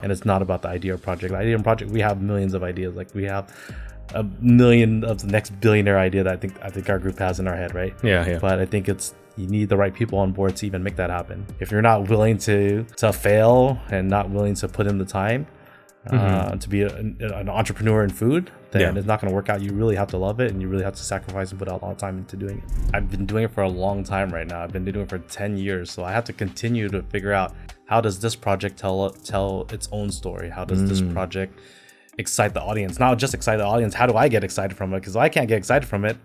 And it's not about the idea or project. The idea and project, we have millions of ideas. Like we have a million of the next billionaire idea that I think our group has in our head, right? Yeah. But I think you need the right people on board to even make that happen. If you're not willing to fail and not willing to put in the time to be an entrepreneur in food, then it's not going to work out. You really have to love it, and you really have to sacrifice and put out a lot of time into doing it. I've been doing it for a long time right now. I've been doing it for 10 years. So I have to continue to figure out, how does this project tell its own story? How does this project excite the audience? Not just excite the audience. How do I get excited from it? Because I can't get excited from it.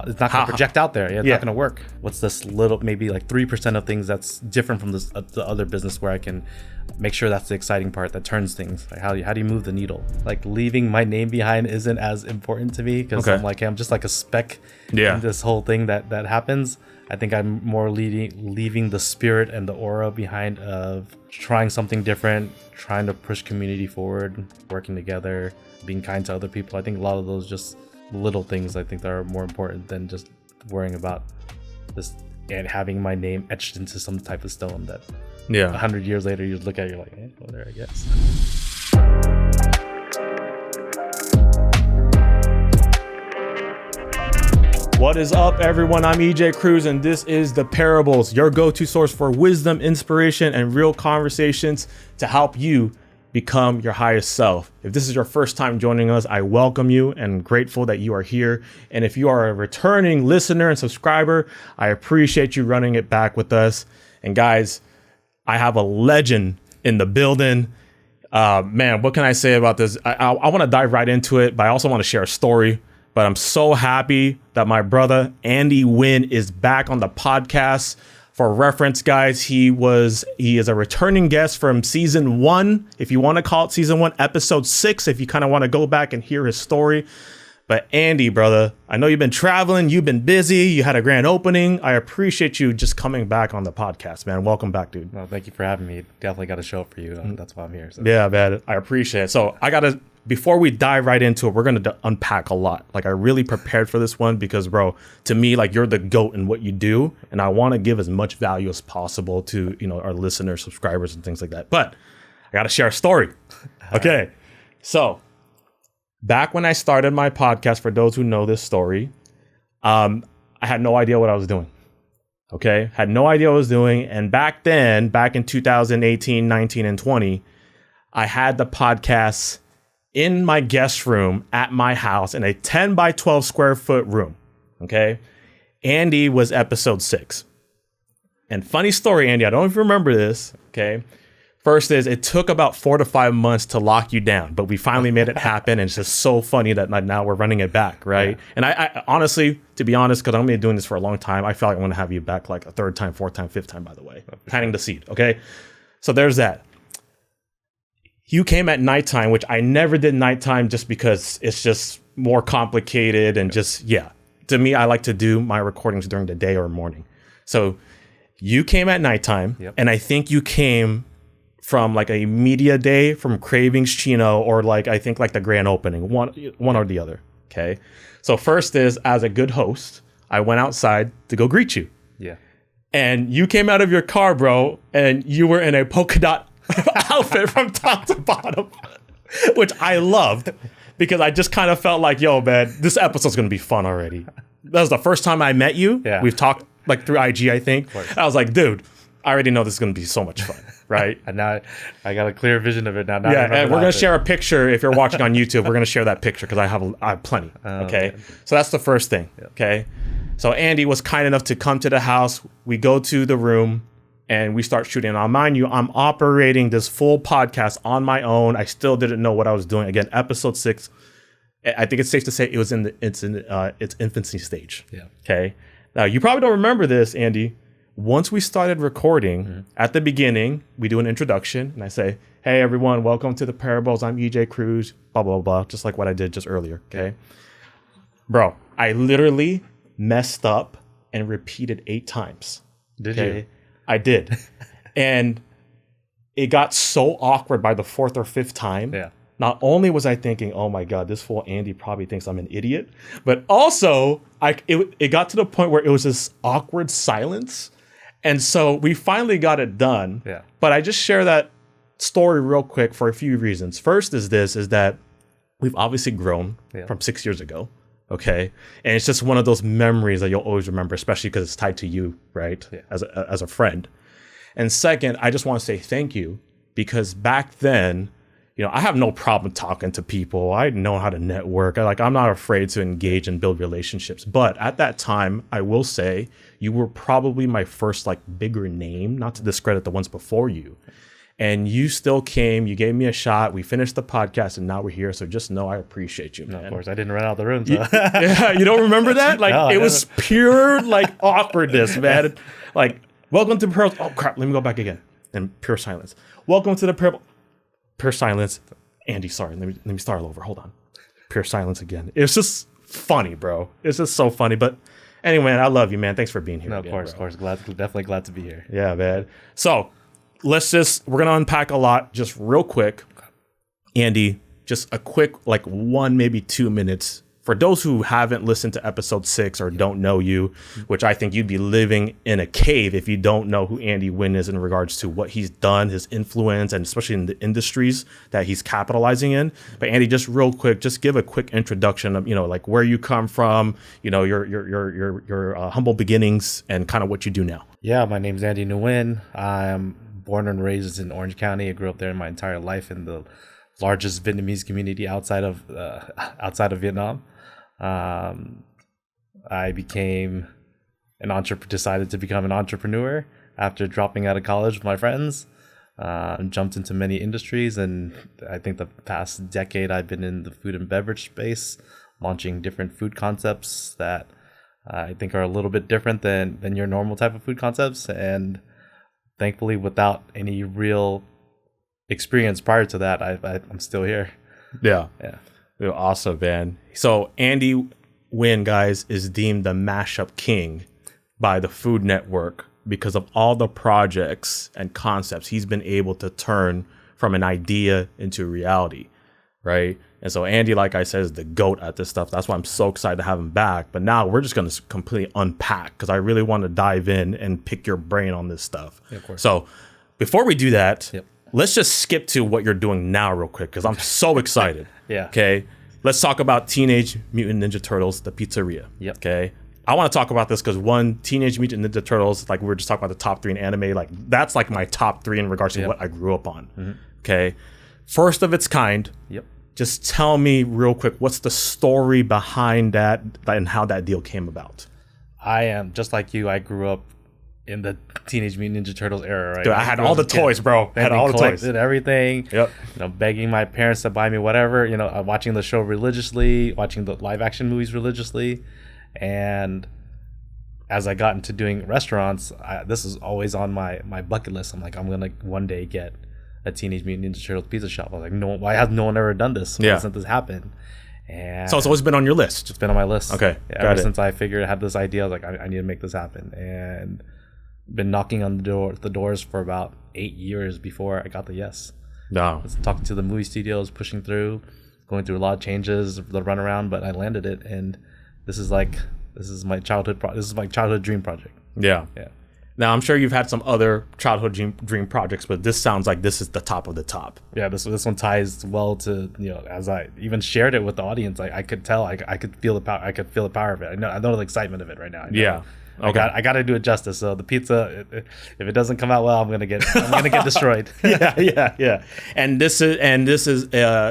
It's not going to project out there. It's not going to work. What's this little, maybe like 3% of things that's different from the other business where I can make sure that's the exciting part that turns things? Like how do you move the needle? Like leaving my name behind isn't as important to me because I'm just like a speck in this whole thing that happens. I think I'm more leaving the spirit and the aura behind of trying something different, trying to push community forward, working together, being kind to other people. I think a lot of those just little things I think that are more important than just worrying about this and having my name etched into some type of stone that 100 years later you look at it, you're like, well, there, I guess. What is up, everyone? I'm Ejay Cruz, and this is The Parables, your go-to source for wisdom, inspiration, and real conversations to help you become your highest self. If this is your first time joining us, I welcome you and grateful that you are here. And if you are a returning listener and subscriber, I appreciate you running it back with us. And guys, I have a legend in the building. Man, what can I say about this? I want to dive right into it, but I also want to share a story. But I'm so happy that my brother, Andy Nguyen, is back on the podcast. For reference, guys, he is a returning guest from season 1, if you want to call it season 1, episode 6, if you kind of want to go back and hear his story. But Andy, brother, I know you've been traveling, you've been busy, you had a grand opening. I appreciate you just coming back on the podcast, man. Welcome back, dude. Well, thank you for having me. Definitely got a show for you. That's why I'm here. So. Yeah, man, I appreciate it. So before we dive right into it, we're going to unpack a lot. Like, I really prepared for this one because, bro, to me, like, you're the GOAT in what you do. And I want to give as much value as possible to, our listeners, subscribers, and things like that. But I got to share a story. Okay. So back when I started my podcast, for those who know this story, I had no idea what I was doing. Okay. Had no idea what I was doing. And back in 2018, 19, and 20, I had the podcast in my guest room at my house in a 10 by 12 square foot room. Okay. Andy was episode 6. And funny story, Andy, I don't know if you remember this. Okay. First is it took about 4 to 5 months to lock you down, but we finally made it happen. And it's just so funny that now we're running it back. Right. Yeah. And I honestly, to be honest, because I'm going to be doing this for a long time, I feel like I want to have you back like a 3rd time, 4th time, 5th time, by the way, planting the seed. Okay. So there's that. You came at nighttime, which I never did nighttime just because it's just more complicated and to me, I like to do my recordings during the day or morning. So you came at nighttime, and I think you came from like a media day from Cravings Chino or like, I think like the grand opening, one or the other. Okay. So first is, as a good host, I went outside to go greet you. Yeah. And you came out of your car, bro, and you were in a polka dot outfit from top to bottom, which I loved because I just kind of felt like, yo, man, this episode's going to be fun already. That was the first time I met you. Yeah. We've talked like through IG, I think. I was like, dude, I already know this is going to be so much fun, right? And now I got a clear vision of it now. Yeah, and we're going to share a picture. If you're watching on YouTube, we're going to share that picture because I have plenty, okay? Man. So that's the first thing, okay? So Andy was kind enough to come to the house. We go to the room. And we start shooting. Now, mind you, I'm operating this full podcast on my own. I still didn't know what I was doing. Again, episode 6. I think it's safe to say it was in its infancy stage. Yeah. Okay. Now, you probably don't remember this, Andy. Once we started recording, at the beginning, we do an introduction, and I say, "Hey, everyone, welcome to The Parables. I'm Ejay Cruz." Blah blah blah, just like what I did just earlier. Okay. Bro, I literally messed up and repeated 8 times. Did you? I did. And it got so awkward by the 4th or 5th time. Yeah. Not only was I thinking, oh my God, this fool Andy probably thinks I'm an idiot, but also it got to the point where it was this awkward silence. And so we finally got it done. Yeah. But I just share that story real quick for a few reasons. First is that we've obviously grown from 6 years ago. Okay. And it's just one of those memories that you'll always remember, especially because it's tied to you, right? Yeah. As a friend. And second, I just want to say thank you, because back then, you know, I have no problem talking to people. I know how to network. I'm not afraid to engage and build relationships. But at that time, I will say you were probably my first like bigger name, not to discredit the ones before you. And you still came, you gave me a shot, we finished the podcast, and now we're here. So just know I appreciate you, man. No, of course, I didn't run out of the room. So. Yeah, you don't remember that? Like, no, it was pure, like, awkwardness, man. Like, welcome to Pearl. Oh, crap, let me go back again. And pure silence. Welcome to the pure silence. Andy, sorry, let me start all over. Hold on. Pure silence again. It's just funny, bro. It's just so funny. But anyway, I love you, man. Thanks for being here. No, again, of course. Definitely glad to be here. Yeah, man. So, we're going to unpack a lot just real quick. Andy, just a quick, like 1, maybe 2 minutes. For those who haven't listened to episode 6 or don't know you, which I think you'd be living in a cave if you don't know who Andy Nguyen is in regards to what he's done, his influence, and especially in the industries that he's capitalizing in. But Andy, just real quick, just give a quick introduction of, you know, like where you come from, you know, your humble beginnings and kind of what you do now. Yeah, my name's Andy Nguyen. I'm born and raised in Orange County. I grew up there my entire life in the largest Vietnamese community outside of Vietnam. I decided to become an entrepreneur after dropping out of college with my friends. Jumped into many industries, and I think the past decade I've been in the food and beverage space, launching different food concepts that I think are a little bit different than your normal type of food concepts, and thankfully, without any real experience prior to that, I'm still here. Yeah. Awesome, man. So Andy Nguyen, guys, is deemed the mashup king by the Food Network because of all the projects and concepts he's been able to turn from an idea into reality, right? And so Andy, like I said, is the GOAT at this stuff. That's why I'm so excited to have him back. But now we're just going to completely unpack, because I really want to dive in and pick your brain on this stuff. Yeah, of course. So before we do that, let's just skip to what you're doing now real quick, because I'm so excited. Yeah. Okay. Let's talk about Teenage Mutant Ninja Turtles, the Pizzeria. Yep. Okay. I want to talk about this because Teenage Mutant Ninja Turtles, like we were just talking about the top 3 in anime, like that's like my top 3 in regards to what I grew up on. Mm-hmm. Okay. First of its kind. Yep. Just tell me real quick, what's the story behind that and how that deal came about? I am just like you. I grew up in the Teenage Mutant Ninja Turtles era, right? Dude, I had all the toys, bro. I had all the toys. Did everything. Yep. You know, begging my parents to buy me whatever. You know, watching the show religiously, watching the live action movies religiously, and as I got into doing restaurants, this is always on my bucket list. I'm like, I'm gonna one day get a Teenage Mutant Ninja Turtles pizza shop. I was like, no, why has no one ever done this? Why hasn't this happened? And so it's always been on your list. It's been on my list. Okay. Ever since I figured I had this idea, I was like, I need to make this happen. And been knocking on the doors for about 8 years before I got the yes. No. Talking to the movie studios, pushing through, going through a lot of changes, the runaround, but I landed it. And this is my childhood dream project. Yeah. Now, I'm sure you've had some other childhood dream projects, but this sounds like this is the top of the top. Yeah, this one ties well to, you know, as I even shared it with the audience, I could tell, I could feel the power. I could feel the power of it. I know the excitement of it right now. Yeah. Okay. I got to do it justice. So the pizza, if it doesn't come out well, I'm gonna get destroyed. Yeah. And this is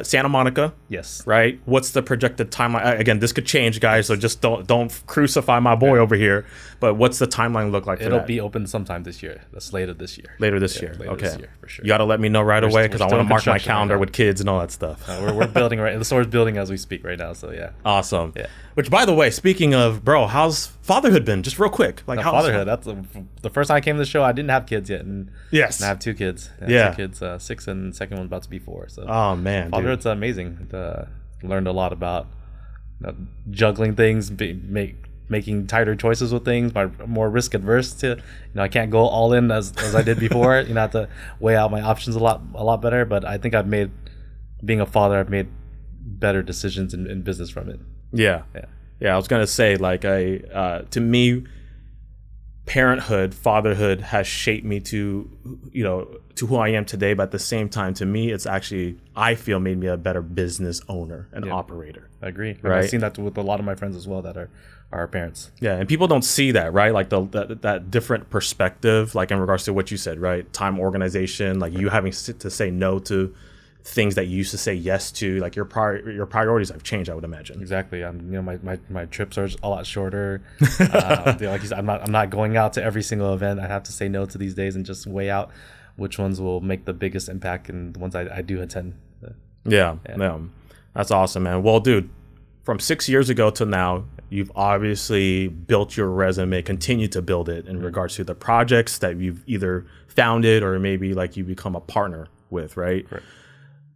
Santa Monica. Yes. Right. What's the projected timeline? Again, this could change, guys. So just don't crucify my boy over here. But what's the timeline look like? It'll be open sometime this year. That's later this year. Later this year. Later okay. This year, for sure. You got to let me know right away, because I want to mark my calendar with kids and all that stuff. We're building the store's building as we speak right now. So yeah. Awesome. Yeah. Which, by the way, speaking of, bro, how's fatherhood been? Just real quick. Like, how's fatherhood? That's the first time I came to the show. I didn't have kids yet, and yes, I have 2 kids. Yeah. 2 kids, 6, and the second one's about to be 4. So oh man, fatherhood's amazing. Learned a lot about juggling things, making tighter choices with things, more risk adverse to, I can't go all in as I did before. I have to weigh out my options a lot better. But I think being a father, I've made better decisions in business from it. Yeah. I was gonna say, like, to me, parenthood, fatherhood has shaped me to, to who I am today. But at the same time, to me, it's actually, I feel, made me a better business owner and operator. I agree. And right. I've seen that with a lot of my friends as well that are parents. Yeah. And people don't see that, right? Like that different perspective, like in regards to what you said, right? Time organization, like you having to say no to things that you used to say yes to, like your priorities have changed, I would imagine. Exactly. My trips are a lot shorter. Like you said, I'm not going out to every single event. I have to say no to these days and just weigh out which ones will make the biggest impact and the ones I do attend. Yeah. That's awesome, man. Well, dude, from 6 years ago to now, you've obviously built your resume, continue to build it in regards to the projects that you've either founded or maybe like you become a partner with, right? Correct.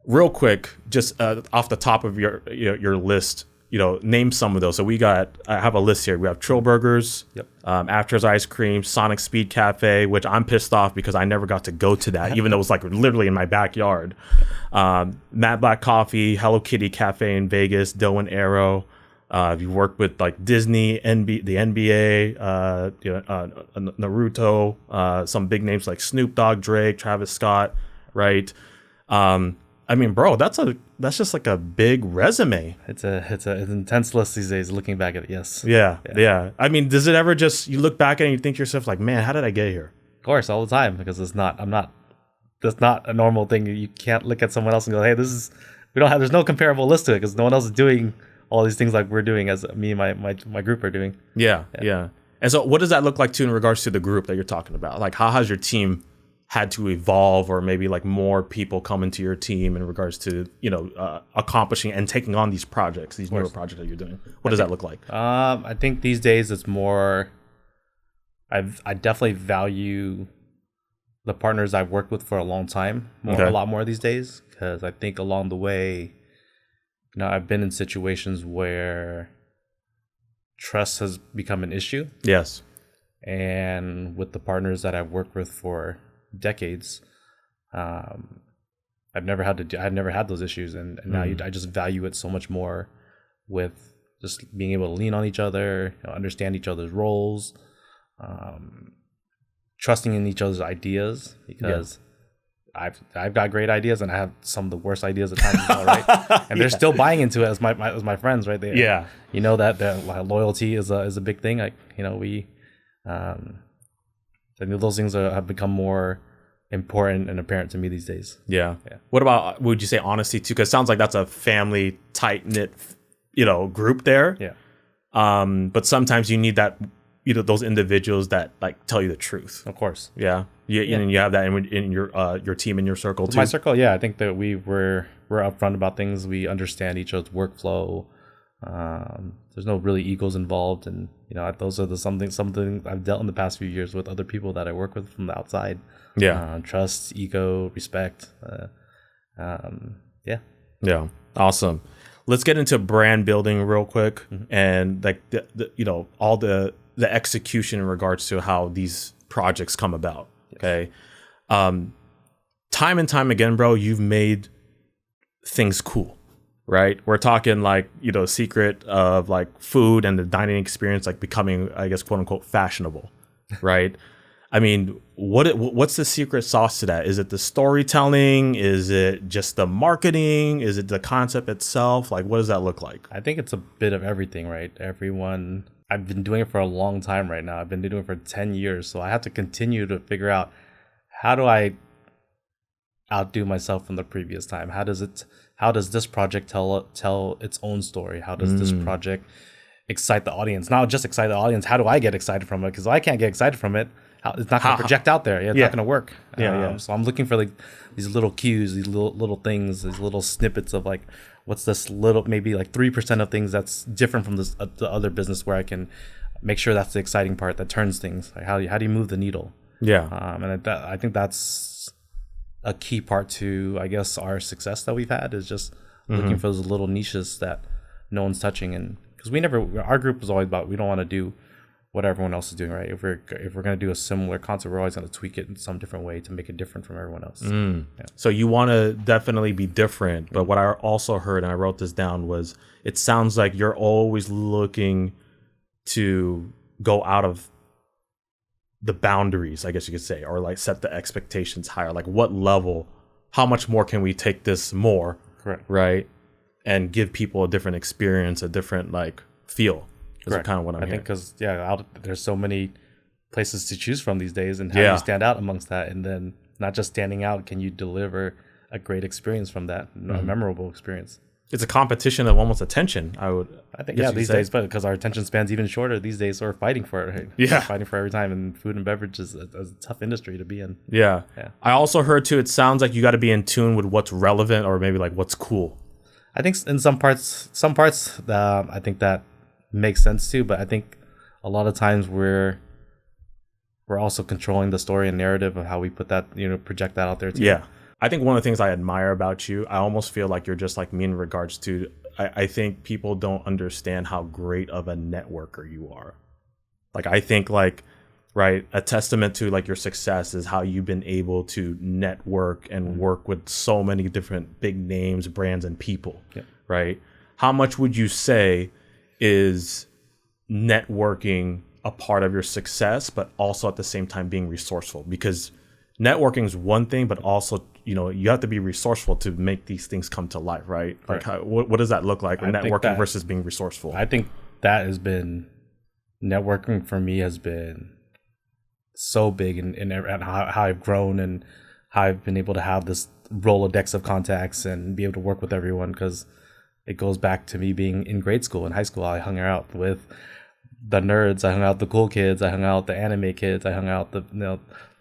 Real quick, just off the top of your list, name some of those. So I have a list here. We have Trill Burgers, After's Ice Cream, Sonic Speed Cafe, which I'm pissed off because I never got to go to that, even though it was like literally in my backyard. Matte Black Coffee, Hello Kitty Cafe in Vegas, Doe and Arrow. You've worked with like Disney, the NBA, Naruto, some big names like Snoop Dogg, Drake, Travis Scott, right? I mean, bro, that's just like a big resume. It's an intense list these days. Looking back at it, yes. Yeah. I mean, does it ever just you look back at it and you think to yourself like, man, how did I get here? Of course, all the time, because that's not a normal thing. You can't look at someone else and go, hey, there's no comparable list to it because no one else is doing all these things like we're doing as me and my group are doing. Yeah. And so, what does that look like too in regards to the group that you're talking about? Like, how has your team had to evolve, or maybe like more people come into your team in regards to accomplishing and taking on these projects, these newer projects that you're doing? What does that look like? I think these days it's more. I definitely value the partners I've worked with for a long time a lot more these days, because I think along the way, I've been in situations where trust has become an issue. Yes. And with the partners that I've worked with for decades, I've never had those issues, and now I just value it so much more, with just being able to lean on each other, understand each other's roles, trusting in each other's ideas, because I've got great ideas and I have some of the worst ideas at times as well, right? And they're still buying into it as my friends, right? That loyalty is a big thing. Like I think those things have become more important and apparent to me these days. Yeah. What about, would you say honesty too? Because it sounds like that's a family tight-knit, group there. Yeah. But sometimes you need that, those individuals that like tell you the truth. Of course. Yeah. And you have that in your team, in your circle too. My circle, yeah. I think that we're upfront about things. We understand each other's workflow. There's no really egos involved, and those are something I've dealt in the past few years with other people that I work with from the outside. Trust, ego, respect. Awesome. Let's get into brand building real quick, and like all the execution in regards to how these projects come about. Okay. Time and time again, bro, you've made things cool. Right. We're talking like, secret of like food and the dining experience, like becoming, I guess, quote unquote, fashionable. Right. I mean, what's the secret sauce to that? Is it the storytelling? Is it just the marketing? Is it the concept itself? Like, what does that look like? I think it's a bit of everything, right? I've been doing it for a long time right now. I've been doing it for 10 years. So I have to continue to figure out, how do I outdo myself from the previous time? How does this project tell its own story? How does this project excite the audience? Not just excite the audience. How do I get excited from it? Because I can't get excited from it. It's not going to project out there. It's not going to work. So I'm looking for like these little cues, these little things, these little snippets of like, what's this little, maybe like 3% of things that's different from this the other business, where I can make sure that's the exciting part that turns things. Like how do you move the needle? And I think that's a key part to, I guess, our success that we've had, is just looking for those little niches that no one's touching. And because our group was always about, we don't want to do what everyone else is doing, right? If we're going to do a similar concept, we're always going to tweak it in some different way to make it different from everyone else. So you want to definitely be different. But what I also heard, and I wrote this down, was it sounds like you're always looking to go out of the boundaries, I guess you could say, or like set the expectations higher. Like what level, how much more can we take this more? Correct. Right. And give people a different experience, a different like feel. Is kind of what I'm I think because there's so many places to choose from these days, and how do you stand out amongst that? And then not just standing out, can you deliver a great experience from that, a memorable experience? It's a competition of almost attention. I think these days, but because our attention span's even shorter these days, so we're fighting for it. Right? Yeah, we're fighting for every time, and food and beverage is a tough industry to be in. Yeah. I also heard too. It sounds like you got to be in tune with what's relevant, or maybe like what's cool. I think in some parts, I think that makes sense too. But I think a lot of times we're also controlling the story and narrative of how we put that, project that out there too. Yeah. I think one of the things I admire about you, I almost feel like you're just like me in regards to, I think people don't understand how great of a networker you are. Like, I think like, right, a testament to like your success is how you've been able to network and work with so many different big names, brands, and people, right? How much would you say is networking a part of your success, but also at the same time being resourceful? Because networking is one thing, but also, you have to be resourceful to make these things come to life, right? Like, what does that look like? Networking versus being resourceful. I think that has been, networking for me has been so big in how I've grown and how I've been able to have this Rolodex of contacts and be able to work with everyone, because it goes back to me being in grade school and high school. I hung out with the nerds, I hung out with the cool kids, I hung out with the anime kids, I hung out with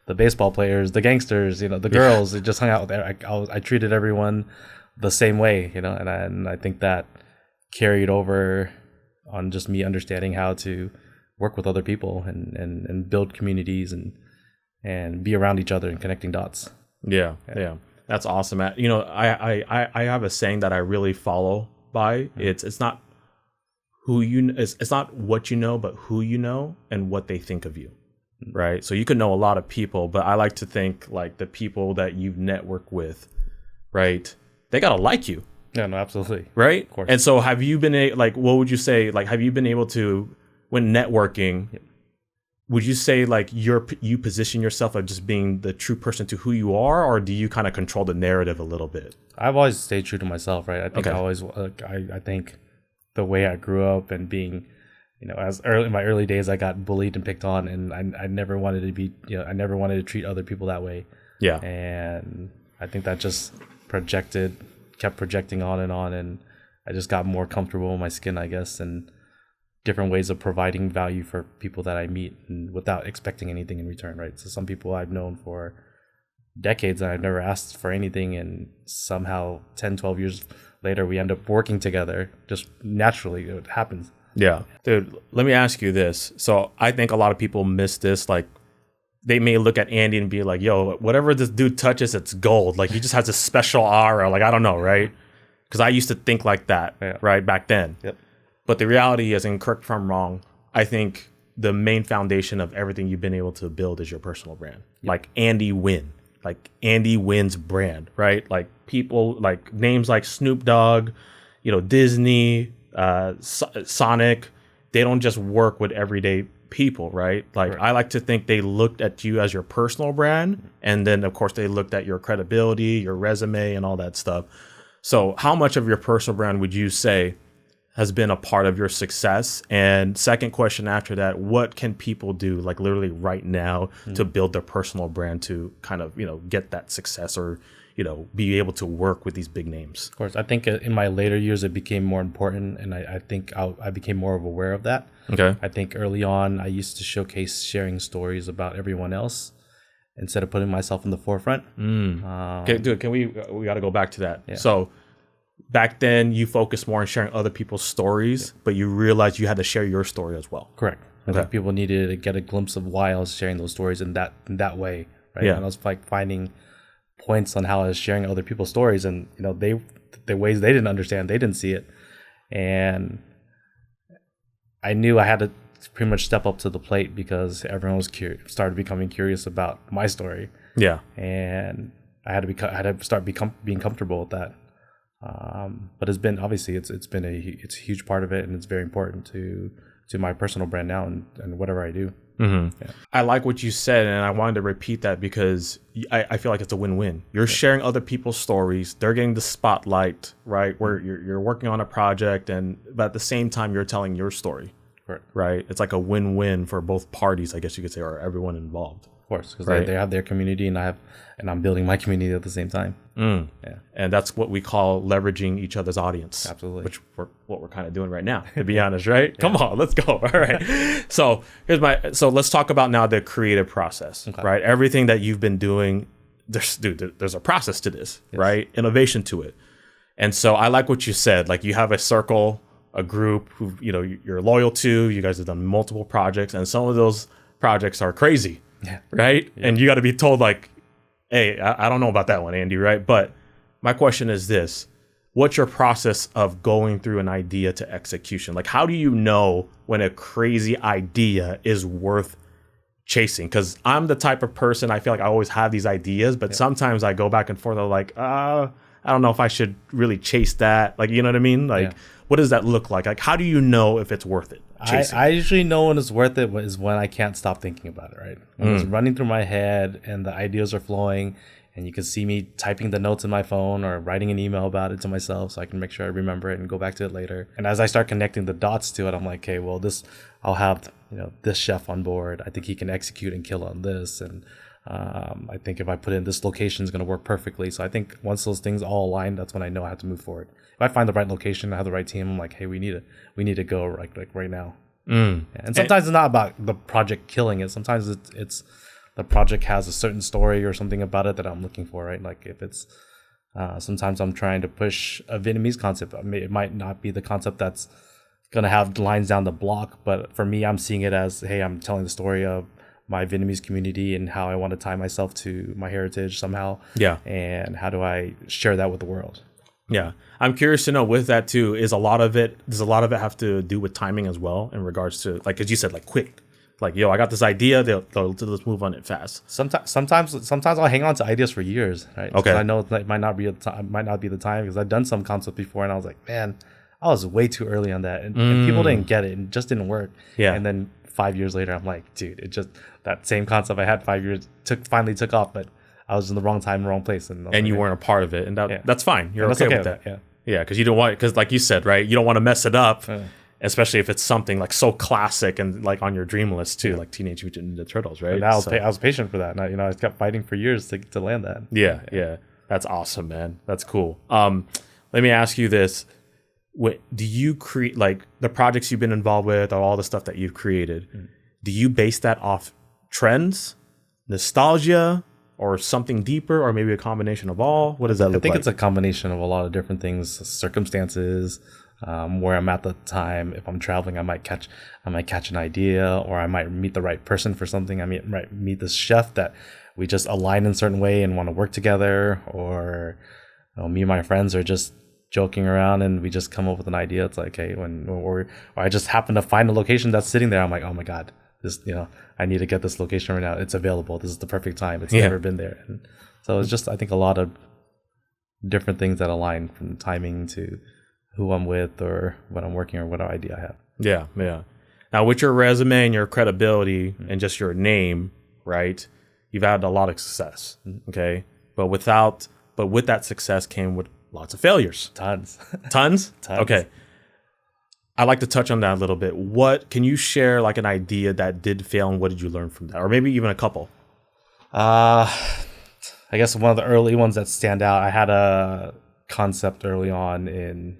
the baseball players, the gangsters, the girls. I just hung out with. I treated everyone the same way, and I think that carried over on just me understanding how to work with other people and build communities and be around each other and connecting dots. Yeah. That's awesome. I have a saying that I really follow by. It's not it's not what you know, but who you know and what they think of you. Right. So you could know a lot of people, but I like to think like the people that you've networked with, right? They got to like you. Yeah, no, absolutely. Right. Of course. And so have you been what would you say? Like, have you been able to, when networking, would you say like you position yourself as just being the true person to who you are, or do you kind of control the narrative a little bit? I've always stayed true to myself, right? I think I think the way I grew up and being, in my early days, I got bullied and picked on, and I never wanted to be, I never wanted to treat other people that way. Yeah. And I think that just kept projecting on, and I just got more comfortable in my skin, I guess, and different ways of providing value for people that I meet, and without expecting anything in return, right? So some people I've known for decades and I've never asked for anything, and somehow 10, 12 years later, we end up working together just naturally. It happens. Yeah. Dude, let me ask you this. So I think a lot of people miss this. Like, they may look at Andy and be like, yo, whatever this dude touches, it's gold. Like, he just has a special aura. Like, I don't know, right? Because I used to think like that, right, back then. Yep. But the reality is, and correct if I'm wrong, I think the main foundation of everything you've been able to build is your personal brand. Yep. Like Andy Nguyen. Like Andy Nguyen's brand, right? Like people, like names like Snoop Dogg, Disney, Sonic, they don't just work with everyday people, right? Like, I like to think they looked at you as your personal brand, and then of course they looked at your credibility, your resume, and all that stuff. So how much of your personal brand would you say has been a part of your success? And second question after that, what can people do like literally right now to build their personal brand to kind of, get that success, or be able to work with these big names? Of course, I think in my later years, it became more important, and I think I became more aware of that. Okay. I think early on, I used to showcase sharing stories about everyone else instead of putting myself in the forefront. Okay, dude, we got to go back to that. Yeah. So back then, you focused more on sharing other people's stories, but you realized you had to share your story as well. Correct. I think people needed to get a glimpse of why I was sharing those stories in that way, right? Yeah. And I was like finding points on how I was sharing other people's stories, and the ways they didn't understand, they didn't see it, and I knew I had to pretty much step up to the plate because everyone was started becoming curious about my story. Yeah, and I had to start being comfortable with that. But it's been obviously it's a huge part of it, and it's very important to my personal brand now and whatever I do. I like what you said, and I wanted to repeat that because I feel like it's a win-win. You're sharing other people's stories. They're getting the spotlight, right? Where you're working on a project, but at the same time, you're telling your story, right? It's like a win-win for both parties, I guess you could say, or everyone involved. Of course, because they have their community, and I'm building my community at the same time. Yeah, and that's what we call leveraging each other's audience. Absolutely, which what we're kind of doing right now, to be honest, right? Come on, let's go. All right. So let's talk about now the creative process, right? Everything that you've been doing, there's a process to this, right? Innovation to it, and so I like what you said. Like you have a circle, a group who you're loyal to. You guys have done multiple projects, and some of those projects are crazy. Right. And you got to be told like, hey, I don't know about that one, Andy. Right. But my question is this. What's your process of going through an idea to execution? Like, how do you know when a crazy idea is worth chasing? Because I'm the type of person, I feel like I always have these ideas, but sometimes I go back and forth. I'm like, I don't know if I should really chase that. Like, you know what I mean? Like, what does that look like? Like, how do you know if it's worth it? I usually know when it's worth it is when I can't stop thinking about it, right? When it's running through my head and the ideas are flowing and you can see me typing the notes in my phone or writing an email about it to myself so I can make sure I remember it and go back to it later. And as I start connecting the dots to it, I'm like, okay, well, I'll have this chef on board. I think he can execute and kill on this. And I think if I put in this location, it's going to work perfectly. So I think once those things all align, that's when I know I have to move forward. If I find the right location, I have the right team, I'm like, hey, we need to go right now. And sometimes it's not about the project killing it. Sometimes it's the project has a certain story or something about it that I'm looking for, right? Like if it's sometimes I'm trying to push a Vietnamese concept. It might not be the concept that's going to have lines down the block, but for me, I'm seeing it as, hey, I'm telling the story of my Vietnamese community and how I want to tie myself to my heritage somehow. Yeah. And how do I share that with the world? Yeah. I'm curious to know with that too, does a lot of it have to do with timing as well in regards to, like, as you said, like quick, like, yo, I got this idea, let's move on it fast. Sometimes I'll hang on to ideas for years, right? Okay. I know it might not be the time because I've done some concept before and I was like, man, I was way too early on that and people didn't get it and it just didn't work. Yeah. And then 5 years later, I'm like, dude, it just, that same concept I had 5 years finally took off, but I was in the wrong time, wrong place. And you weren't a part of it. And that's fine. You're okay with that. Yeah. Because you don't want, because like you said, right, you don't want to mess it up, especially if it's something like so classic and like on your dream list too, like Teenage Mutant Ninja Turtles, right? And I was patient for that. And I kept fighting for years to land that. Yeah. That's awesome, man. That's cool. Let me ask you this. Do you create, like, the projects you've been involved with or all the stuff that you've created, do you base that off trends, nostalgia, or something deeper, or maybe a combination of all? What does that look like? I think it's a combination of a lot of different things, circumstances, where I'm at the time. If I'm traveling, I might catch an idea, or I might meet the right person for something. I might meet this chef that we just align in a certain way and want to work together, or me and my friends are just joking around and we just come up with an idea. It's like, hey, or I just happen to find a location that's sitting there. I'm like, oh my God, this, I need to get this location right now. It's available. This is the perfect time. It's never been there. And so it's just, I think, a lot of different things that align, from timing to who I'm with or what I'm working or what idea I have. Yeah. Now with your resume and your credibility and just your name, right, you've had a lot of success. Okay. But with that success came with lots of failures. Tons. Okay. I'd like to touch on that a little bit. What can you share, like, an idea that did fail, and what did you learn from that? Or maybe even a couple. I guess one of the early ones that stand out, I had a concept early on in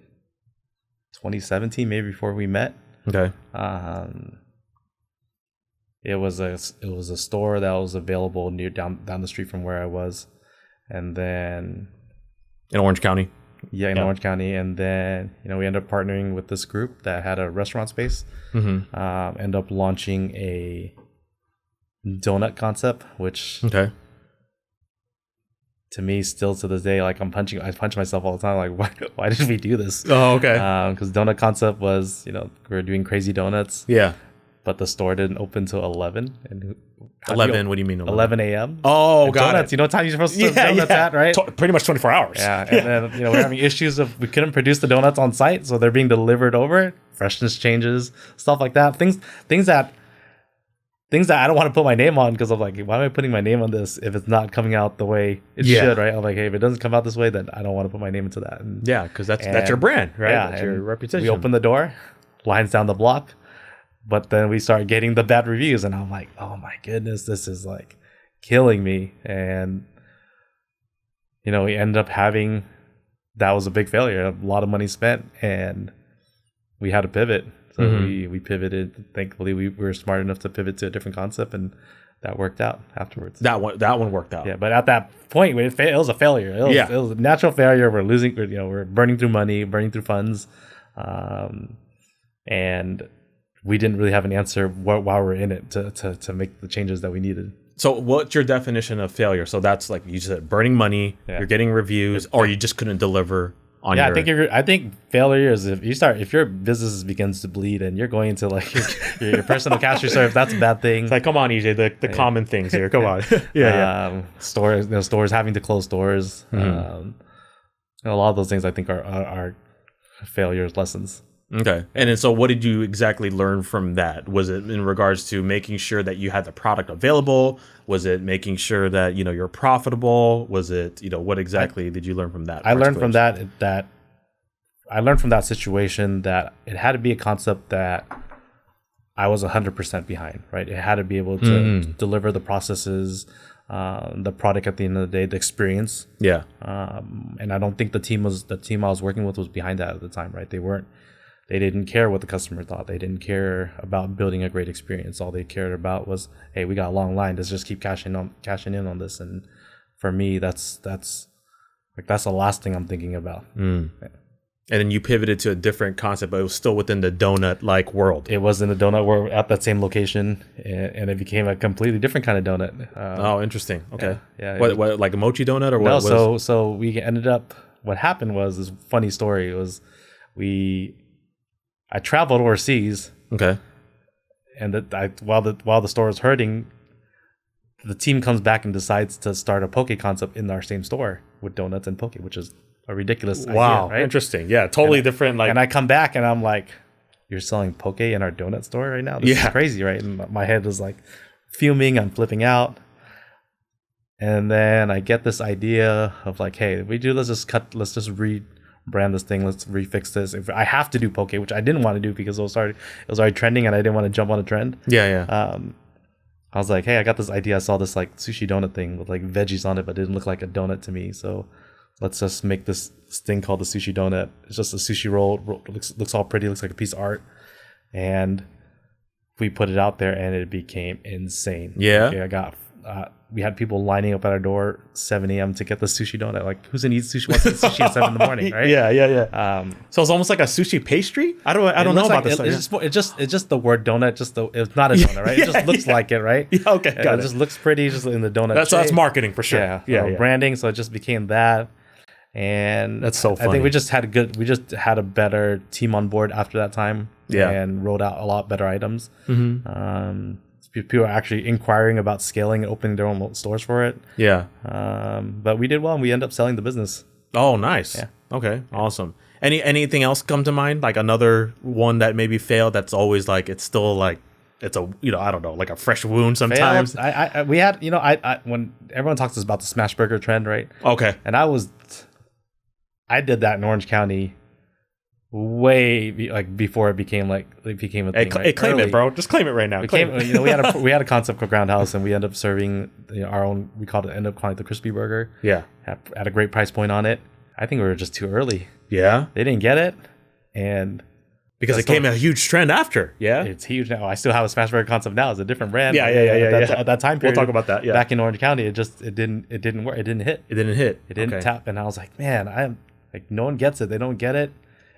2017, maybe before we met. Okay. It was a store that was available near down the street from where I was. And then in Orange County. Yeah, in Orange County. And then, we ended up partnering with this group that had a restaurant space. End up launching a donut concept, which to me, still to this day, like, I punch myself all the time. Like, why did we do this? Oh, okay. Because donut concept was, we were doing crazy donuts. Yeah. But the store didn't open till 11. And 11? What do you mean 11 a.m.? Oh, and got donuts, it. What time you're supposed to serve donuts at, right? Pretty much 24 hours. Yeah. And then, we're having issues of we couldn't produce the donuts on site, so they're being delivered over. Freshness changes, stuff like that. Things that things that I don't want to put my name on, because I'm like, why am I putting my name on this if it's not coming out the way it should, right? I'm like, hey, if it doesn't come out this way, then I don't want to put my name into that. And, because that's your brand, right? Yeah, that's your reputation. We open the door, lines down the block, but then we start getting the bad reviews, and I'm like, oh my goodness, this is like killing me. And we ended up having, that was a big failure, a lot of money spent, and we had to pivot. So we pivoted. Thankfully, we were smart enough to pivot to a different concept, and that worked out afterwards. That one worked out. Yeah, but at that point, it was a failure. It was a natural failure. We're losing. We're burning through money, burning through funds, and we didn't really have an answer while we're in it to make the changes that we needed. So, what's your definition of failure? So that's like you said, burning money. Yeah. You're getting reviews, or you just couldn't deliver. I think failure is if your business begins to bleed and you're going to like your personal cash reserve, that's a bad thing. It's like, come on, Ejay, the common things here. Come on. Stores having to close stores. A lot of those things I think are failures lessons. Okay. And then, so what did you exactly learn from that? Was it in regards to making sure that you had the product available? Was it making sure that, you're profitable? Was it, what exactly did you learn from that? I learned from that situation that it had to be a concept that I was 100% behind, right? It had to be able to deliver the processes, the product at the end of the day, the experience. Yeah. And I don't think the team I was working with was behind that at the time, right? They didn't care what the customer thought. They didn't care about building a great experience. All they cared about was, hey, we got a long line. Let's just keep cashing in on this. And for me, that's the last thing I'm thinking about. And then you pivoted to a different concept, but it was still within the donut-like world. It was in the donut world at that same location, and it became a completely different kind of donut. Interesting. Okay. Yeah. What like a mochi donut or what? No. So we ended up. What happened was this funny story. It was I traveled overseas. Okay. And while the store was hurting, the team comes back and decides to start a poke concept in our same store with donuts and poke, which is a ridiculous idea, right? Interesting. Yeah, totally different. And I come back and I'm like, you're selling poke in our donut store right now? This is crazy, right? And my head was like fuming. I'm flipping out. And then I get this idea of like, hey, let's just rebrand this thing. Let's refix this. If I have to do poke, which I didn't want to do because it was already trending and I didn't want to jump on a trend. Yeah. I was like, hey, I got this idea. I saw this like sushi donut thing with like veggies on it, but it didn't look like a donut to me. So let's just make this thing called the sushi donut. It's just a sushi roll. Looks all pretty. Looks like a piece of art. And we put it out there and it became insane. Yeah. Okay, we had people lining up at our door 7 a.m. to get the sushi donut. Like, who's gonna eat sushi? Wants to eat sushi at 7 in the morning, right? Yeah. So it's almost like a sushi pastry. I don't know about this. It's just the word donut. It's not a donut, right? It just looks like it, right? Yeah. Okay. Got it. It just looks pretty, just in the donut. That's marketing for sure. Yeah. Branding. So it just became that, and that's so funny. I think we just had a better team on board after that time. Yeah. And rolled out a lot better items. People are actually inquiring about scaling and opening their own stores for it. Yeah. But we did well, and we ended up selling the business. Oh, nice. Yeah. Okay. Awesome. Anything else come to mind? Like another one that maybe failed that's always like, it's still like, it's a, I don't know, like a fresh wound sometimes. We had, when everyone talks about the smash burger trend, right? Okay. And I did that in Orange County way before it became a thing. Hey, claim it, bro. Just claim it right now. We had a concept called Groundhouse, and we ended up serving our own. We ended up calling it the crispy burger. Yeah, at a great price point on it. I think we were just too early. Yeah, they didn't get it, and because it came a huge trend after. Yeah, it's huge now. I still have a smash burger concept now. It's a different brand. Yeah. At that time period, we'll talk about that. Yeah, back in Orange County, it didn't work. It didn't hit. It didn't tap, and I was like, man, I'm like, no one gets it. They don't get it.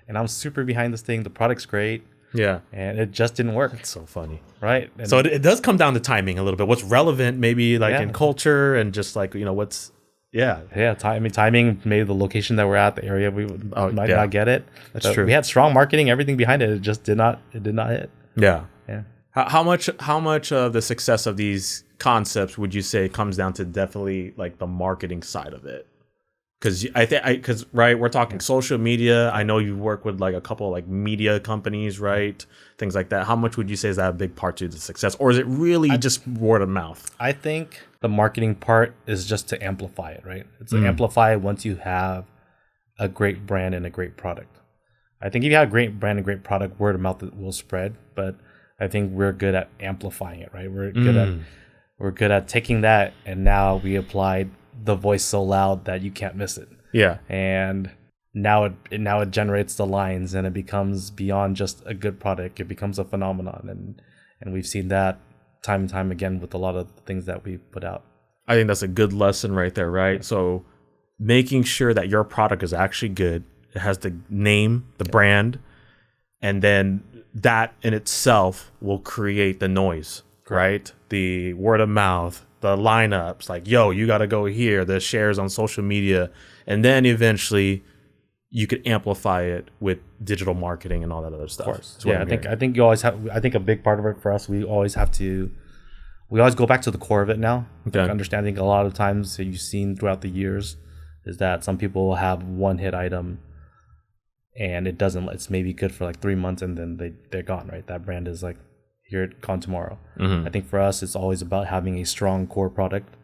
And I'm super behind this thing. The product's great. Yeah. And it just didn't work. It's so funny. Right. And so it does come down to timing a little bit. What's relevant maybe in culture and just like, what's... Yeah. Yeah. Timing, maybe the location that we're at, the area we might not get it. That's true. We had strong marketing, everything behind it. It just did not hit. Yeah. Yeah. How much of the success of these concepts would you say comes down to definitely like the marketing side of it? Because right, we're talking social media. I know you work with like a couple of like media companies, right? Things like that. How much would you say is that a big part to the success, or is it really just word of mouth? I think the marketing part is just to amplify it, right? It's to amplify once you have a great brand and a great product. I think if you have a great brand and great product, word of mouth will spread. But I think we're good at amplifying it, right? We're good at taking that, and now we applied the voice so loud that you can't miss it. Yeah. And now it generates the lines, and it becomes beyond just a good product. It becomes a phenomenon, and we've seen that time and time again with a lot of things that we put out. I think that's a good lesson right there, right? So making sure that your product is actually good. It has the name, the brand, and then that in itself will create the noise, right? The word of mouth, the lineups, like, yo, you got to go here, the shares on social media, and then eventually you could amplify it with digital marketing and all that other stuff. Of course. Yeah, I think you always have. I think a big part of it for us, we always go back to the core of it now. Okay. Like understanding a lot of times that you've seen throughout the years is that some people have one hit item, and it's maybe good for like 3 months, and then they're gone, right? That brand is like, here, gone tomorrow. I think for us, it's always about having a strong core product.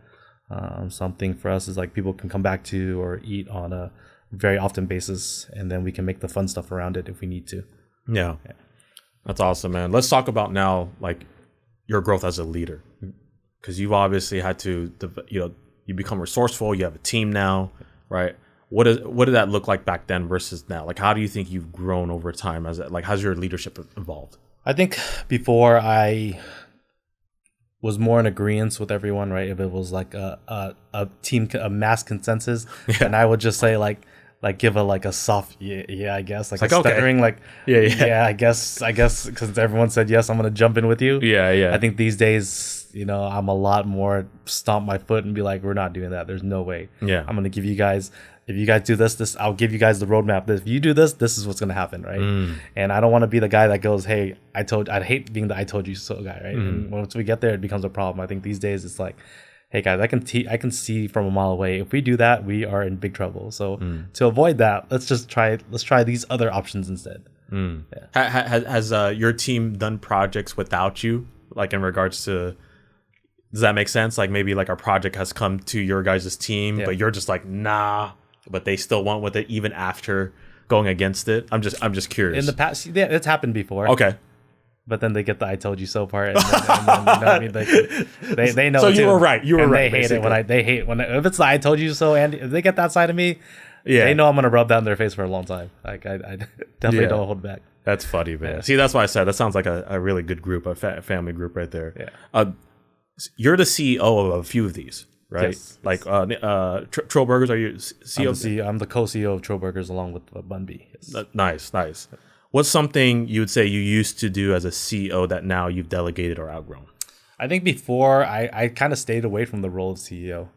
Something for us is like people can come back to or eat on a very often basis, and then we can make the fun stuff around it if we need to. Yeah. That's awesome, man. Let's talk about now, like, your growth as a leader, because you've obviously had to, you become resourceful. You have a team now, right? What did that look like back then versus now? Like, how do you think you've grown over time? How's your leadership evolved? I think before I was more in agreement with everyone, right? If it was like a team, a mass consensus, and I would just say like give a soft yeah, I guess, like a stuttering, okay. yeah, I guess because everyone said yes, I'm gonna jump in with you. Yeah. I think these days, I'm a lot more stomp my foot and be like, we're not doing that. There's no way. Yeah, I'm gonna give you guys. If you guys do this, I'll give you guys the roadmap. If you do this is what's gonna happen, right? And I don't want to be the guy that goes, "Hey, I'd hate being the I told you so guy," right? And once we get there, it becomes a problem. I think these days it's like, "Hey guys, I can see from a mile away. If we do that, we are in big trouble." So to avoid that, let's try these other options instead. Yeah. Has your team done projects without you, like in regards to? Does that make sense? Like maybe like a project has come to your guys' team, but you're just like, nah. But they still went with it even after going against it. I'm just curious. In the past, yeah, it's happened before. Okay. But then they get the "I told you so" part, and then, what I mean? They know. So too. You were right. You were right. They hate it when if it's the "I told you so," Andy. If they get that side of me, they know I'm gonna rub that in their face for a long time. Like I definitely don't hold back. That's funny, man. Yeah. See, that's why I said that sounds like a really good group, a family group right there. Yeah. You're the CEO of a few of these. Right, yes. Like Trill Burgers. Are you CEO? I'm the co-CEO of Trill Burgers along with Bun B. Yes. Nice. What's something you would say you used to do as a CEO that now you've delegated or outgrown? I think before I kind of stayed away from the role of CEO.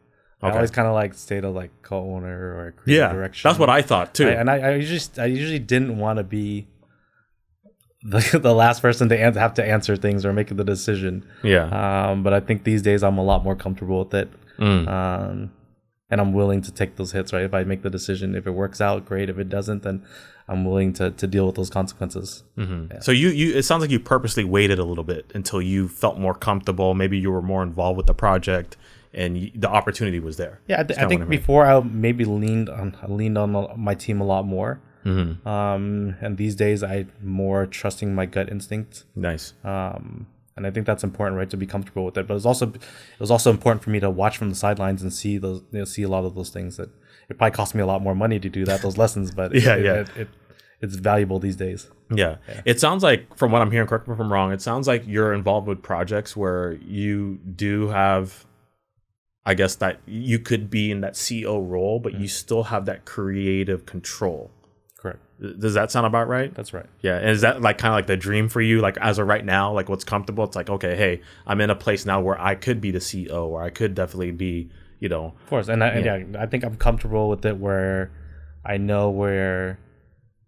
I always kind of like stayed a like co-owner or creative direction. That's what I thought too. I usually didn't want to be the last person to have to answer things or make the decision. Yeah. But I think these days I'm a lot more comfortable with it. And I'm willing to take those hits, right? If I make the decision, if it works out, great. If it doesn't, then I'm willing to deal with those consequences. Yeah. So you it sounds like you purposely waited a little bit until you felt more comfortable. Maybe you were more involved with the project and the opportunity was there. Yeah, I think before I maybe leaned on my team a lot more. And these days I'm more trusting my gut instinct. Nice. And I think that's important, right, to be comfortable with it. But it was also important for me to watch from the sidelines and see see a lot of those things. That it probably cost me a lot more money to do those lessons, but it's valuable these days. Yeah. It sounds like, from what I'm hearing, correct me if I'm wrong, it sounds like you're involved with projects where you do have, I guess, that you could be in that CEO role, but you still have that creative control. Correct. Does that sound about right? That's right. Yeah. And is that like kind of like the dream for you? Like as of right now, like what's comfortable? It's like, okay, hey, I'm in a place now where I could be the CEO, or I could definitely be, Of course. And I think I'm comfortable with it where I know where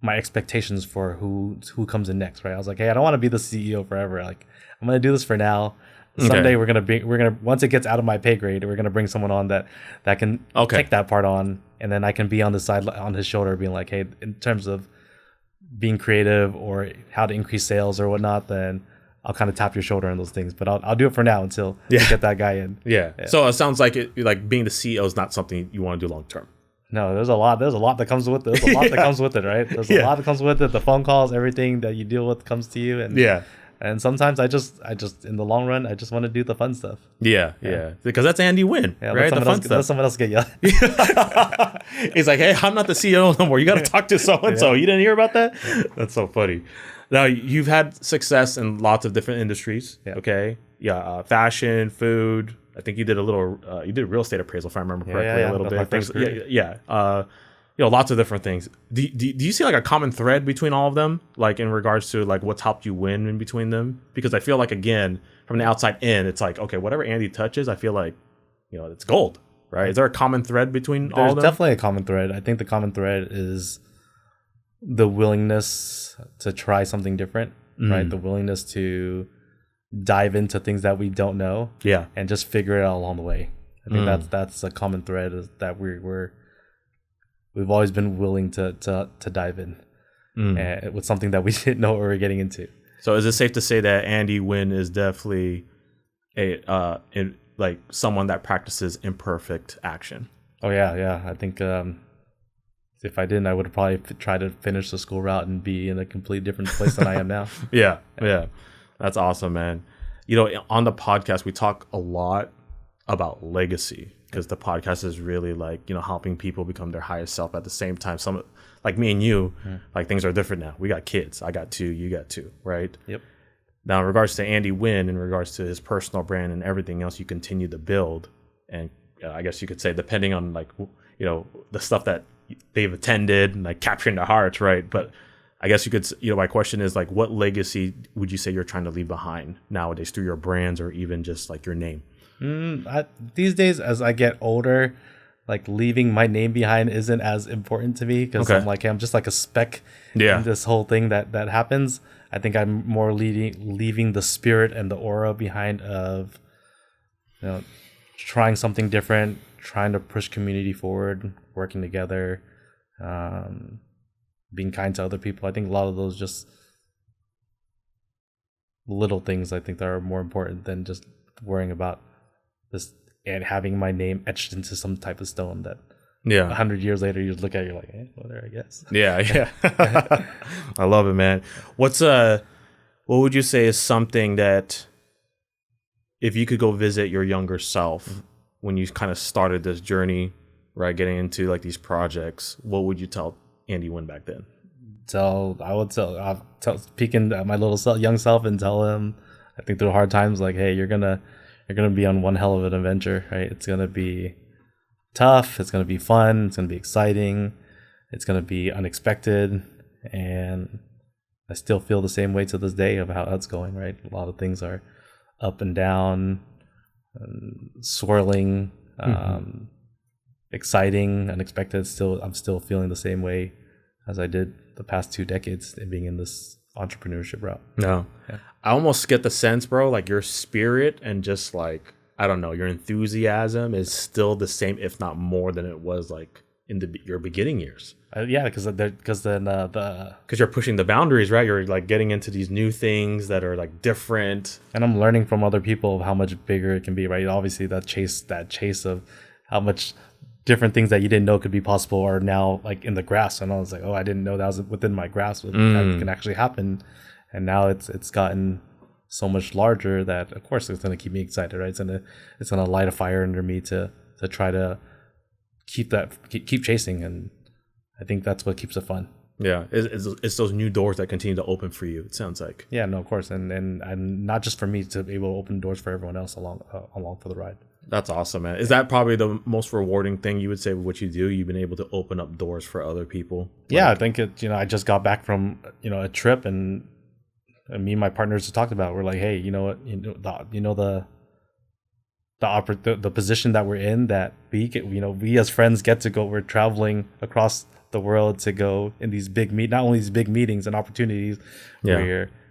my expectations for who comes in next, right? I was like, hey, I don't want to be the CEO forever. Like I'm going to do this for now. Someday we're gonna once it gets out of my pay grade, we're gonna bring someone on that can take that part on, and then I can be on the side on his shoulder, being like, hey, in terms of being creative or how to increase sales or whatnot, then I'll kind of tap your shoulder on those things. But I'll do it for now until we get that guy in. Yeah. So it sounds like being the CEO is not something you want to do long term. No, there's a lot that comes with it. There's a lot that comes with it, right? There's a lot that comes with it. The phone calls, everything that you deal with comes to you, and and sometimes I just in the long run, I just want to do the fun stuff. Yeah. Because that's Andy Nguyen, right? The fun stuff. Let someone else get yelled. He's like, hey, I'm not the CEO no more. You got to talk to so and so. You didn't hear about that? That's so funny. Now, you've had success in lots of different industries. Yeah. Okay. Yeah. Fashion, food. I think you did you did real estate appraisal, if I remember correctly, a little bit. Things, lots of different things. Do you see like a common thread between all of them, like in regards to like what's helped you win in between them? Because I feel like, again, from the outside in, it's like, okay, whatever Andy touches, I feel like, it's gold, right? Is there a common thread between all of them? There's definitely a common thread. I think the common thread is the willingness to try something different, right? The willingness to dive into things that we don't know, and just figure it out along the way. I think that's a common thread, is that we've always been willing to dive in with something that we didn't know what we were getting into. So is it safe to say that Andy Nguyen is definitely like someone that practices imperfect action? Oh yeah. I think if I didn't, I would have probably tried to finish the school route and be in a completely different place than I am now. Yeah. That's awesome, man. On the podcast, we talk a lot about legacy, because the podcast is really like, helping people become their highest self. At the same time, some like me and you, like things are different now. We got kids. I got 2, you got 2, right? Yep. Now, in regards to Andy Nguyen, in regards to his personal brand and everything else you continue to build, and I guess you could say, depending on like, the stuff that they've attended and like capturing their hearts, right? But I guess you could, my question is like, what legacy would you say you're trying to leave behind nowadays through your brands or even just like your name? These days, as I get older, like leaving my name behind isn't as important to me, because I'm like, I'm just like a speck in this whole thing that happens. I think I'm more leaving the spirit and the aura behind of, trying something different, trying to push community forward, working together, being kind to other people. I think a lot of those just little things, I think, that are more important than just worrying about this and having my name etched into some type of stone that 100 years later you look at it, you're like, whatever, I guess. Yeah. I love it, man. What would you say is something that, if you could go visit your younger self when you kind of started this journey, right, getting into like these projects, what would you tell Andy Nguyen back then? I'll peeking at my little young self and tell him, I think through hard times, like, hey, you're gonna be on one hell of an adventure, right? It's gonna be tough, it's gonna be fun, it's gonna be exciting, it's gonna be unexpected, and I still feel the same way to this day of how that's going, right? A lot of things are up and down, swirling, exciting, unexpected. I'm still feeling the same way as I did the past 2 decades in being in this entrepreneurship route. No. Yeah. I almost get the sense, bro, like your spirit and just like, I don't know, your enthusiasm is still the same, if not more than it was like in your beginning years. Because you're pushing the boundaries, right? You're like getting into these new things that are like different, and I'm learning from other people of how much bigger it can be, right? Obviously, that chase of how much different things that you didn't know could be possible are now like in the grasp. And I was like, I didn't know that was within my grasp, that can actually happen. And now it's gotten so much larger that, of course, it's going to keep me excited, right? It's gonna light a fire under me to try to keep chasing, and I think that's what keeps it fun. Yeah, it's those new doors that continue to open for you, it sounds like. Yeah, no, of course, and not just for me, to be able to open doors for everyone else along for the ride. That's awesome, man. Is that probably the most rewarding thing you would say with what you do? You've been able to open up doors for other people? Yeah, I think I just got back from a trip, and me and my partners just talked about, we're like, hey, you know what, the position that we're in, that we as friends get to go, we're traveling across the world to go in these not only these big meetings and opportunities,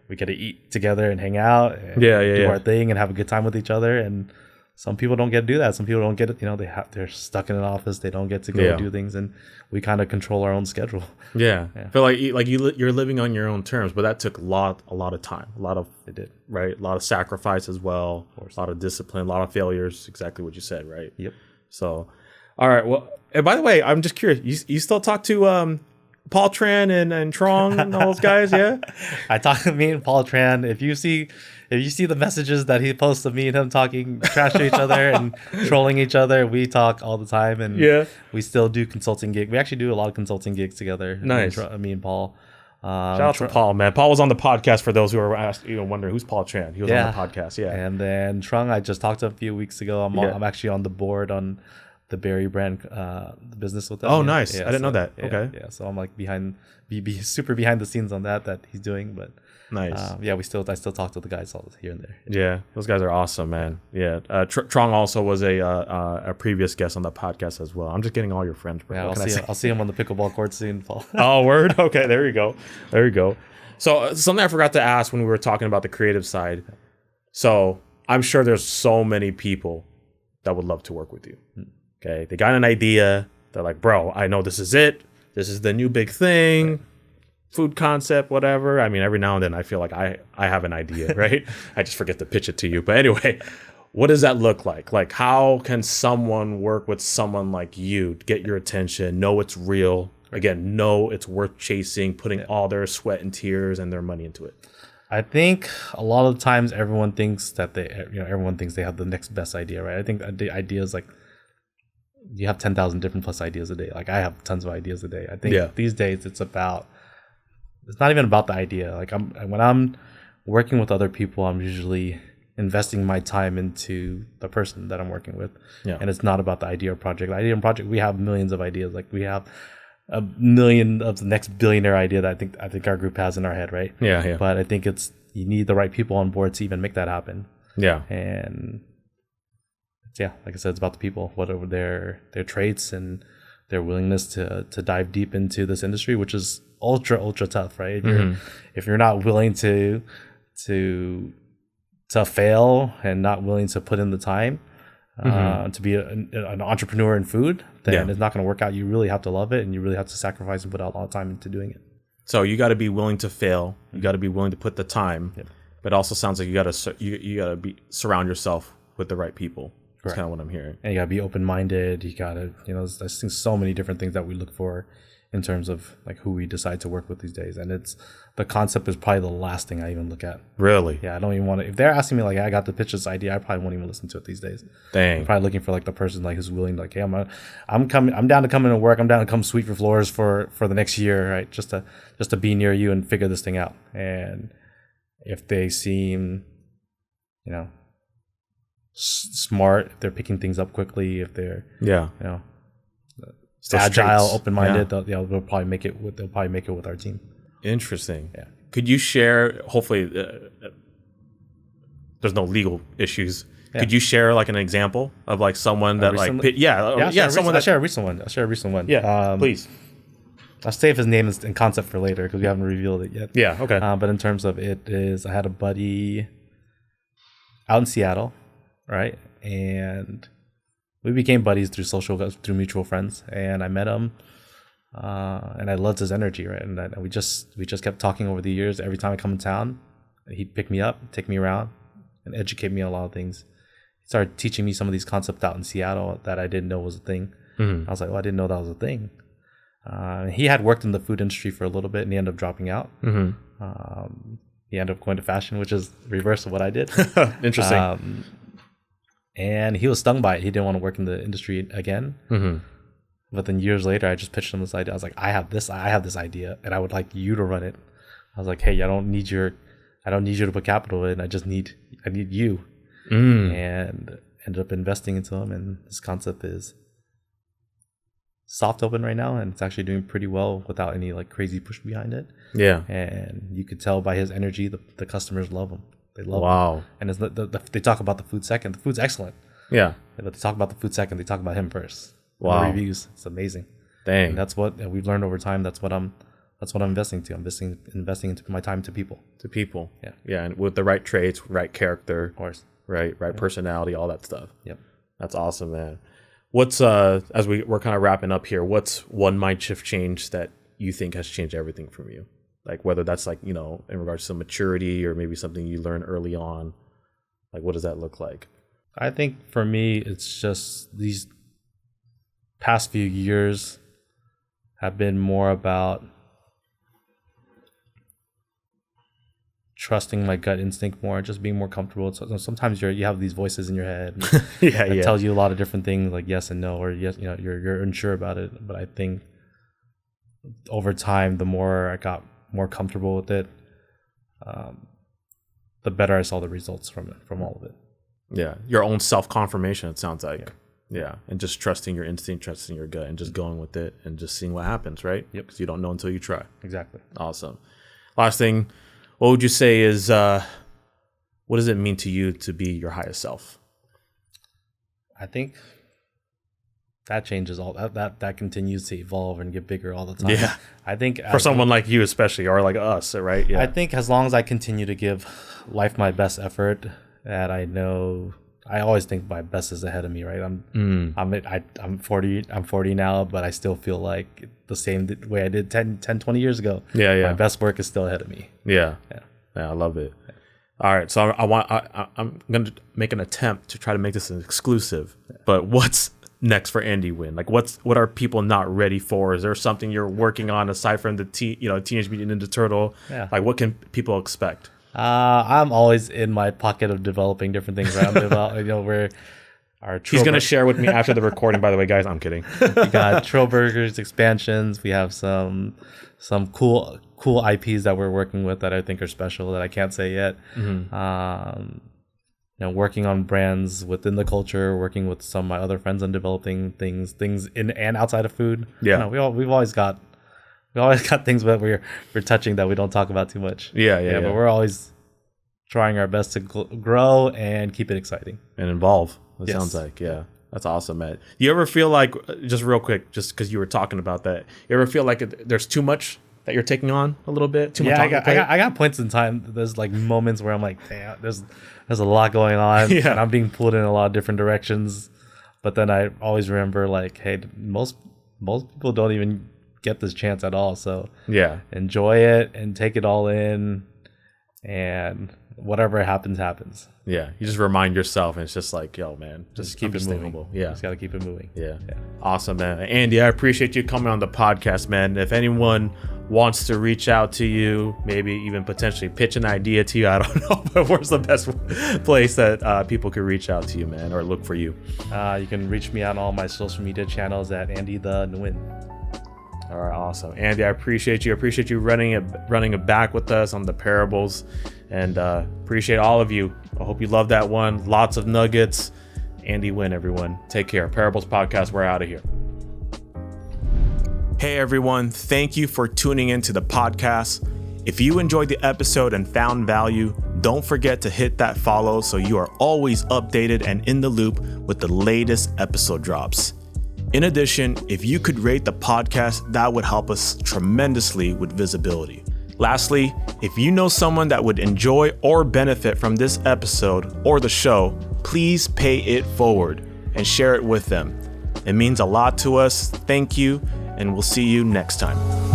we get to eat together and hang out and do our thing and have a good time with each other. And some people don't get to do that. Some people don't get it. You know, they're stuck in an office. They don't get to go do things, and we kind of control our own schedule. Yeah. I feel like you're living on your own terms, but that took a lot of time, it did, right? A lot of sacrifice as well, a lot of discipline, a lot of failures. Exactly what you said, right? Yep. So, all right. Well, and by the way, I'm just curious. You still talk to Paul Tran and Trong and all those guys? Yeah. I talk to me and Paul Tran. If you see the messages that he posts of me and him talking trash to each other and trolling each other, we talk all the time, and we still do consulting gigs. We actually do a lot of consulting gigs together. Nice. Me and Paul. Shout out to Paul, man. Paul was on the podcast for those who are wondering who's Paul Tran. He was on the podcast. Yeah. And then Trung, I just talked to him a few weeks ago. I'm actually on the board on the Berry brand the business with them. Oh, nice. I didn't know that. Okay. Yeah. So I'm like super behind the scenes on that he's doing, but nice. I still talk to the guys all here and there. Yeah, those guys are awesome, man. Yeah. Trong also was a previous guest on the podcast as well. I'm just getting all your friends, bro. Yeah, I'll see him on the pickleball court soon, Paul. Oh, word. Okay, there you go. So something I forgot to ask when we were talking about the creative side. So I'm sure there's so many people that would love to work with you. Okay, they got an idea. They're like, bro, I know this is it. This is the new big thing. Right. Food concept, whatever. I mean, every now and then I feel like I have an idea, right? I just forget to pitch it to you. But anyway, what does that look like? Like, how can someone work with someone like you, get your attention, know it's real, again, know it's worth chasing, putting all their sweat and tears and their money into it? I think a lot of times everyone thinks that everyone thinks they have the next best idea, right? I think the idea is like, you have 10,000 different plus ideas a day. Like, I have tons of ideas a day. I think these days it's not even about the idea. Like, when I'm working with other people, I'm usually investing my time into the person that I'm working with. Yeah. And it's not about the idea or project. The idea and project, we have millions of ideas. Like, we have a million of the next billionaire idea that I think our group has in our head, right? Yeah. But I think you need the right people on board to even make that happen. Yeah. And like I said, it's about the people, what are their traits and their willingness to dive deep into this industry, which is ultra tough, right? If you're not willing to fail and not willing to put in the time to be an entrepreneur in food, then it's not going to work out. You really have to love it, and you really have to sacrifice and put out a lot of time into doing it. So you got to be willing to fail. You got to be willing to put the time. But it also sounds like you got to surround yourself with the right people. That's kind of what I'm hearing. And you gotta be open-minded. You gotta, there's so many different things that we look for in terms of like who we decide to work with these days. And the concept is probably the last thing I even look at. Really? Yeah, I don't even want to. If they're asking me like, I got to pitch this idea, I probably won't even listen to it these days. Dang. I'm probably looking for like the person like who's willing, like, hey, I'm down to come in and work. I'm down to come sweep your floors for the next year, right? Just to be near you and figure this thing out. And if they seem, smart, if they're picking things up quickly, if they're agile, open-minded, they'll probably make it with our team. Interesting. Yeah. Could you share, hopefully there's no legal issues, could you share like an example of like someone that I'll share a recent one. Yeah, please. I'll save his name in concept for later because we haven't revealed it yet. Yeah, okay. But in terms of it is, I had a buddy out in Seattle, right? And we became buddies through mutual friends. And I met him, and I loved his energy, right? And we just kept talking over the years. Every time I come in town, he'd pick me up, take me around, and educate me on a lot of things. He started teaching me some of these concepts out in Seattle that I didn't know was a thing. I was like, well, I didn't know that was a thing. He had worked in the food industry for a little bit, and he ended up dropping out. He ended up going to fashion, which is the reverse of what I did. Interesting. And he was stung by it. He didn't want to work in the industry again. But then years later, I just pitched him this idea. I was like, I have this idea, and I would like you to run it. I was like, hey, I don't need you to put capital in. I need you. And ended up investing into him. And this concept is soft open right now, and it's actually doing pretty well without any like crazy push behind it. Yeah. And you could tell by his energy, the customers love him. They love him. And it's they talk about the food second. The food's excellent. Yeah. But they talk about the food second. They talk about him first. Wow. The reviews. It's amazing. Dang. And that's what we've learned over time. That's what that's what I'm investing to. I'm investing into my time to people. Yeah, and with the right traits, right character, Of course. right personality, all that stuff. Yep. That's awesome, man. What's as we're kind of wrapping up here, what's one mind shift change that you think has changed everything from you? Like whether that's like, in regards to maturity or maybe something you learned early on. Like what does that look like? I think for me, it's just these past few years have been more about trusting my gut instinct more, just being more comfortable. So sometimes you have these voices in your head that tells you a lot of different things, like yes and no, or yes, you're unsure about it. But I think over time, the more I got more comfortable with it, the better I saw the results from all of it. Yeah, your own self-confirmation, it sounds like. Yeah, and just trusting your instinct, trusting your gut, and just going with it and just seeing what happens, right? Yep. Because you don't know until you try. Exactly. Awesome. Last thing, what would you say is, what does it mean to you to be your highest self? I think that changes all that continues to evolve and get bigger all the time. Yeah. I think for someone like you especially, or like us, right? Yeah. I think as long as I continue to give life my best effort, that I know I always think my best is ahead of me, right? I'm 40 now, but I still feel like the same way I did 10, 20 years ago. Yeah. My best work is still ahead of me. Yeah, I love it. Yeah. All right, so I'm going to make an attempt to try to make this an exclusive, but what's next for Andy Nguyen? Like what are people not ready for? Is there something you're working on aside from the Teenage Mutant Ninja Turtle? Yeah. Like what can people expect? I'm always in my pocket of developing different things around where our he's going to share with me after the recording, by the way, guys. I'm kidding. We got Trill Burgers expansions. We have some cool IPs that we're working with that I think are special that I can't say yet. Working on brands within the culture, working with some of my other friends on developing things in and outside of food. Yeah. We've always got things that we're touching that we don't talk about too much. Yeah. But we're always trying our best to grow and keep it exciting and involve. It yes. sounds like, yeah, that's awesome, man. Do you ever feel like, just real quick, just because you were talking about that, you ever feel like there's too much that you're taking on a little bit? Too much? I got points in time. There's like moments where I'm like, damn, there's a lot going on, and I'm being pulled in a lot of different directions. But then I always remember like, hey, most people don't even get this chance at all. So enjoy it and take it all in, and whatever happens. Yeah, you just remind yourself, and it's just like, yo, man, just keep it moving. Yeah, just gotta keep it moving. Yeah, awesome, man. Andy, I appreciate you coming on the podcast, man. If anyone wants to reach out to you, maybe even potentially pitch an idea to you, I don't know, but where's the best place that people could reach out to you, man, or look for you? You can reach me on all my social media channels at Andy the Nguyen. All right, awesome. Andy, I appreciate you. running it back with us on the parables, and appreciate all of you. I hope you love that one. Lots of nuggets. Andy Nguyen, everyone. Take care. Parables Podcast, we're out of here. Hey, everyone. Thank you for tuning into the podcast. If you enjoyed the episode and found value, don't forget to hit that follow so you are always updated and in the loop with the latest episode drops. In addition, if you could rate the podcast, that would help us tremendously with visibility. Lastly, if you know someone that would enjoy or benefit from this episode or the show, please pay it forward and share it with them. It means a lot to us. Thank you, and we'll see you next time.